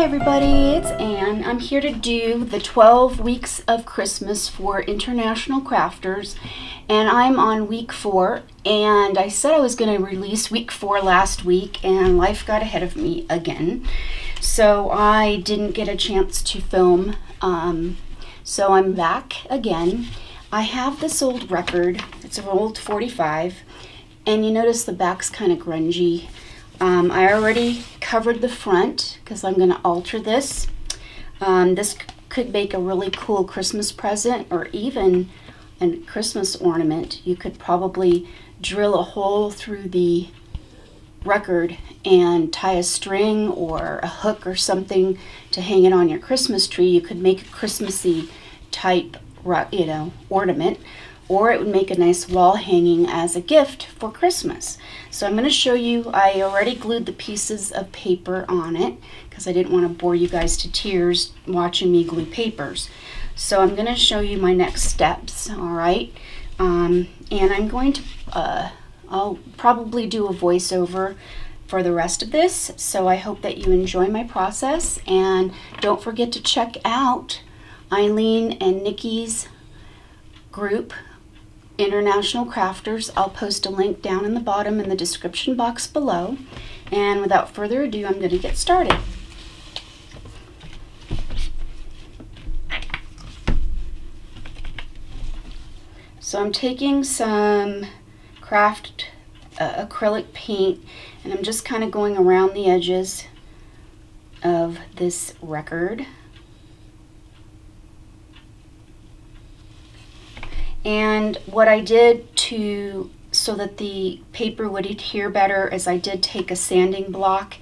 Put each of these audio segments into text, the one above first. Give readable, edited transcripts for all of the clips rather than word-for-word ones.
everybody, it's Ann. I'm here to do the 12 weeks of Christmas for international crafters, and I'm on week 4, and I said I was going to release week 4 last week, and life got ahead of me again, so I didn't get a chance to film, so I'm back again. I have this old record. It's an old 45, and you notice the back's kind of grungy. I already covered the front because I'm going to alter this. This could make a really cool Christmas present or even a Christmas ornament. You could probably drill a hole through the record and tie a string or a hook or something to hang it on your Christmas tree. You could make a Christmassy type, ornament, or it would make a nice wall hanging as a gift for Christmas. So I'm going to show you, I already glued the pieces of paper on it because I didn't want to bore you guys to tears watching me glue papers. So I'm going to show you my next steps, alright? And I'm going to, I'll probably do a voiceover for the rest of this, so I hope that you enjoy my process, and don't forget to check out Eileen and Nikki's group, International Crafters. I'll post a link down in the bottom in the description box below. And without further ado, I'm going to get started. So I'm taking some craft acrylic paint, and I'm just kind of going around the edges of this record. And what I did so that the paper would adhere better is I did take a sanding block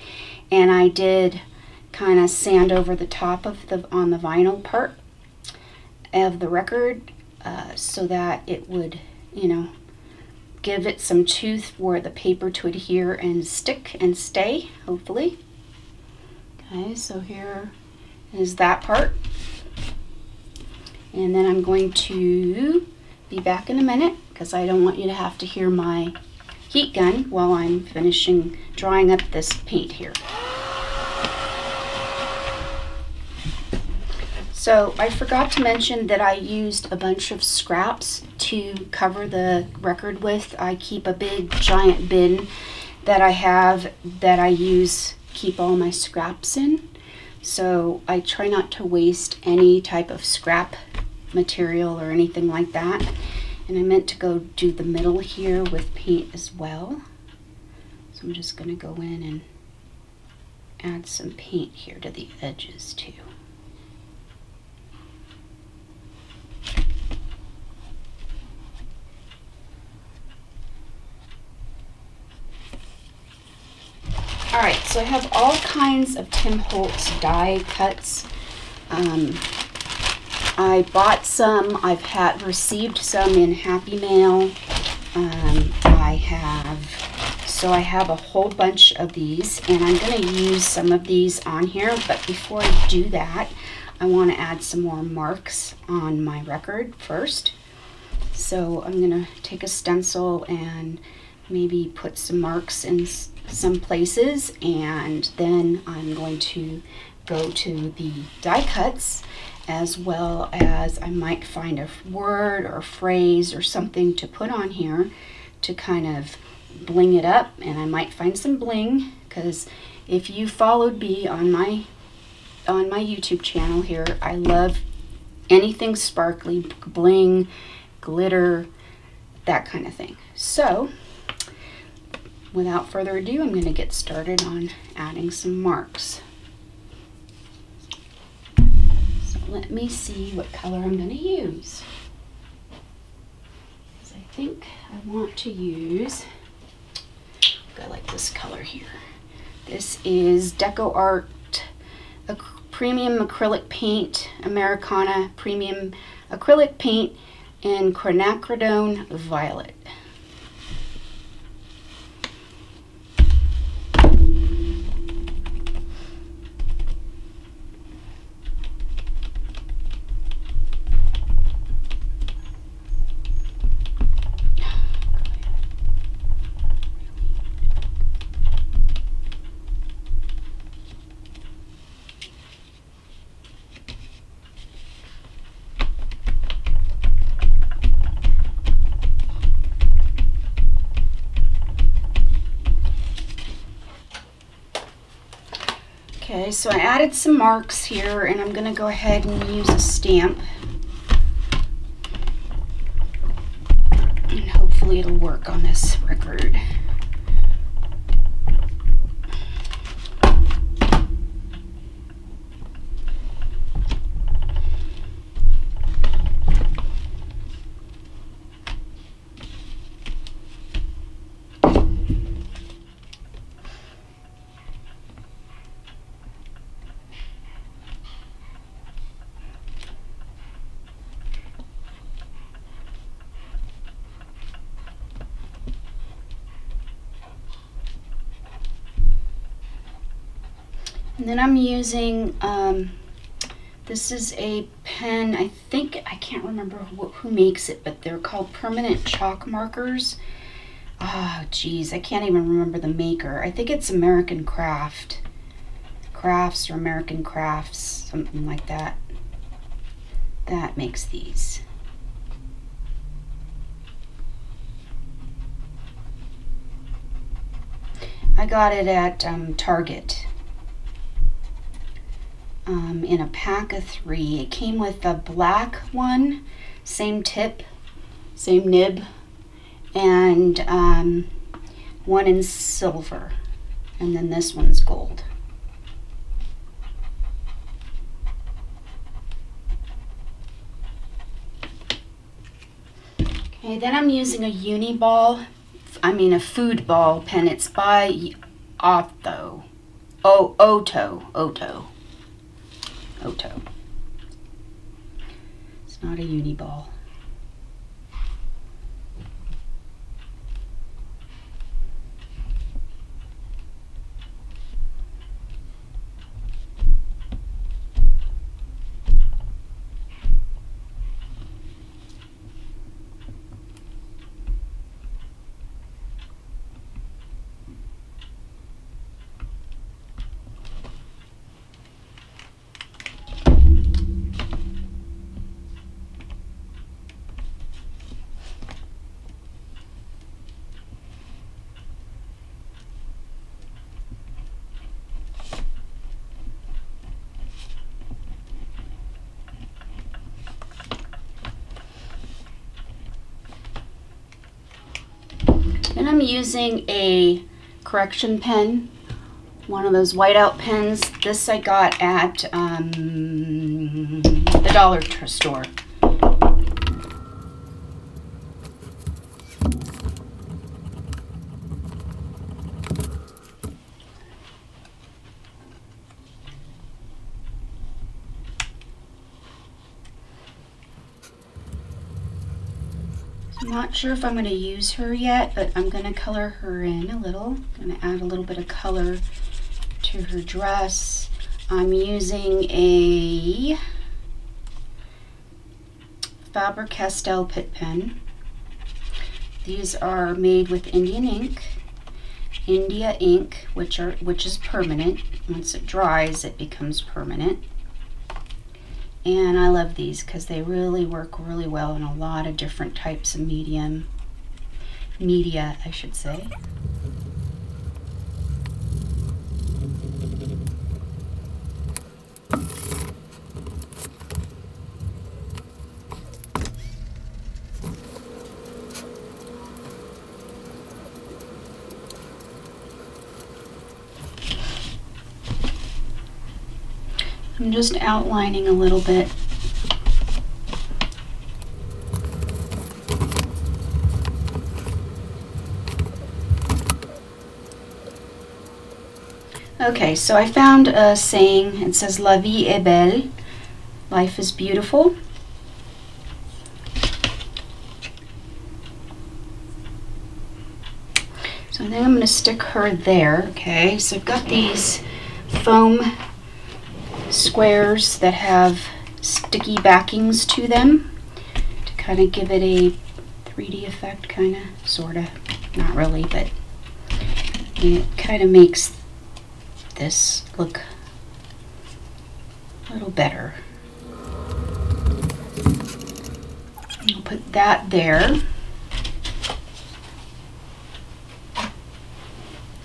and I did kind of sand over the top of on the vinyl part of the record so that it would, give it some tooth for the paper to adhere and stick and stay, hopefully. Okay, so here is that part. And then I'm going to be back in a minute because I don't want you to have to hear my heat gun while I'm finishing drying up this paint here. So I forgot to mention that I used a bunch of scraps to cover the record with. I keep a big giant bin that I have that I keep all my scraps in. So I try not to waste any type of scrap material or anything like that. And I meant to go do the middle here with paint as well. So I'm just going to go in and add some paint here to the edges too. Alright, so I have all kinds of Tim Holtz die cuts. I bought some, I've received some in Happy Mail. I have a whole bunch of these, and I'm going to use some of these on here, but before I do that, I want to add some more marks on my record first. So I'm going to take a stencil and maybe put some marks in some places, and then I'm going to go to the die cuts, as well as I might find a word or phrase or something to put on here to kind of bling it up. And I might find some bling, because if you followed me on my YouTube channel here, I love anything sparkly, bling, glitter, that kind of thing. So without further ado, I'm going to get started on adding some marks. Let me see what color I'm going to use. Because I think I want to use, I like this color here. This is Deco Art Premium Acrylic Paint, Americana Premium Acrylic Paint in Quinacridone Violet. Okay, so I added some marks here, and I'm going to go ahead and use a stamp. And hopefully it'll work on this record. And then I'm using, this is a pen, I can't remember who makes it, but they're called permanent chalk markers. Oh, geez, I can't even remember the maker. I think it's American Crafts or American Crafts, something like that. That makes these. I got it at Target. In a pack of 3. It came with a black one, same tip, same nib, and one in silver, and then this one's gold. Okay, then I'm using a a food ball pen. It's by Otto. It's not a Uniball. And I'm using a correction pen, one of those whiteout pens. This I got at the dollar store. I'm not sure if I'm going to use her yet, but I'm going to color her in a little. I'm going to add a little bit of color to her dress. I'm using a Faber-Castell Pitt pen. These are made with India ink, which is permanent. Once it dries, it becomes permanent. And I love these because they really work really well in a lot of different types of media, I should say. I'm just outlining a little bit. Okay, so I found a saying. It says, "La vie est belle," life is beautiful. So I think I'm going to stick her there. Okay, so I've got these foam squares that have sticky backings to them to kind of give it a 3D effect, kind of, sort of, not really, but it kind of makes this look a little better. I'll put that there.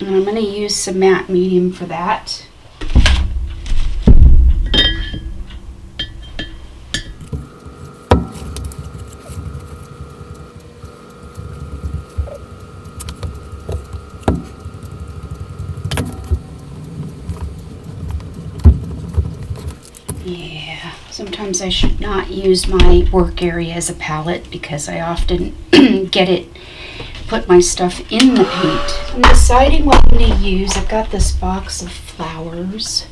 And I'm going to use some matte medium for that. Yeah, sometimes I should not use my work area as a palette because I often put my stuff in the paint. I'm deciding what I'm going to use. I've got this box of flowers,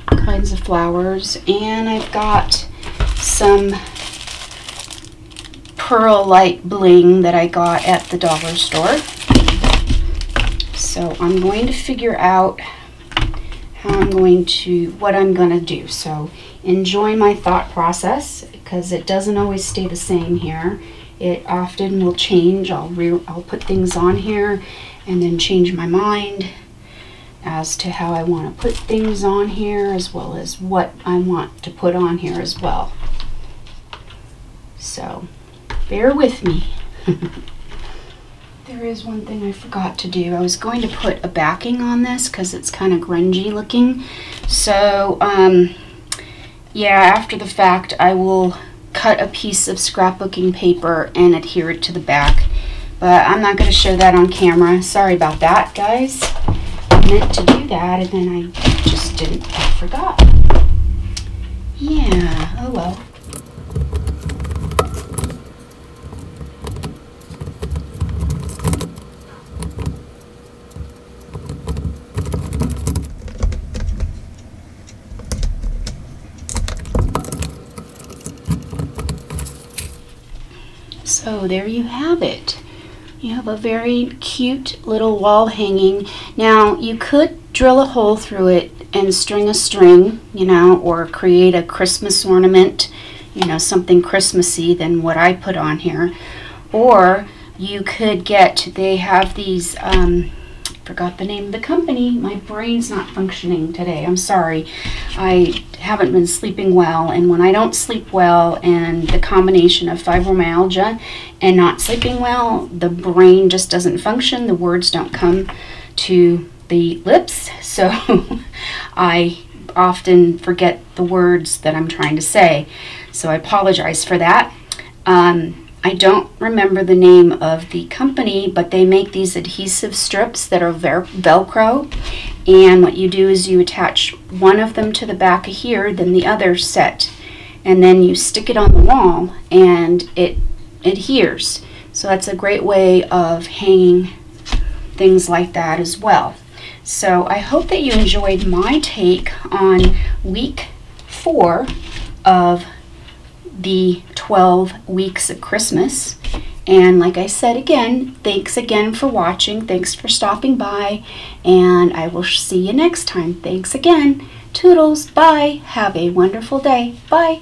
kinds of flowers, and I've got some pearl light bling that I got at the dollar store. So I'm going to figure out what I'm going to do. So enjoy my thought process, because it doesn't always stay the same here. It often will change. I'll put things on here and then change my mind as to how I want to put things on here, as well as what I want to put on here as well. So bear with me. There is one thing I forgot to do. I was going to put a backing on this because it's kind of grungy looking. So yeah, after the fact I will cut a piece of scrapbooking paper and adhere it to the back. But I'm not going to show that on camera. Sorry about that, guys. I meant to do that and then I just didn't. I forgot. Yeah, oh well. So there you have it. You have a very cute little wall hanging. Now you could drill a hole through it and string a string, you know, or create a Christmas ornament, you know, something Christmassy than what I put on here. Or you could they have these, forgot the name of the company. My brain's not functioning today. I'm sorry. I haven't been sleeping well, and when I don't sleep well and the combination of fibromyalgia and not sleeping well, the brain just doesn't function. The words don't come to the lips, so I often forget the words that I'm trying to say. So I apologize for that. I don't remember the name of the company, but they make these adhesive strips that are Velcro. And what you do is you attach one of them to the back of here, then the other set. And then you stick it on the wall and it adheres. So that's a great way of hanging things like that as well. So I hope that you enjoyed my take on week 4 of the 12 weeks of Christmas. And like I said again, thanks again for watching. Thanks for stopping by, and I will see you next time. Thanks again. Toodles. Bye. Have a wonderful day. Bye.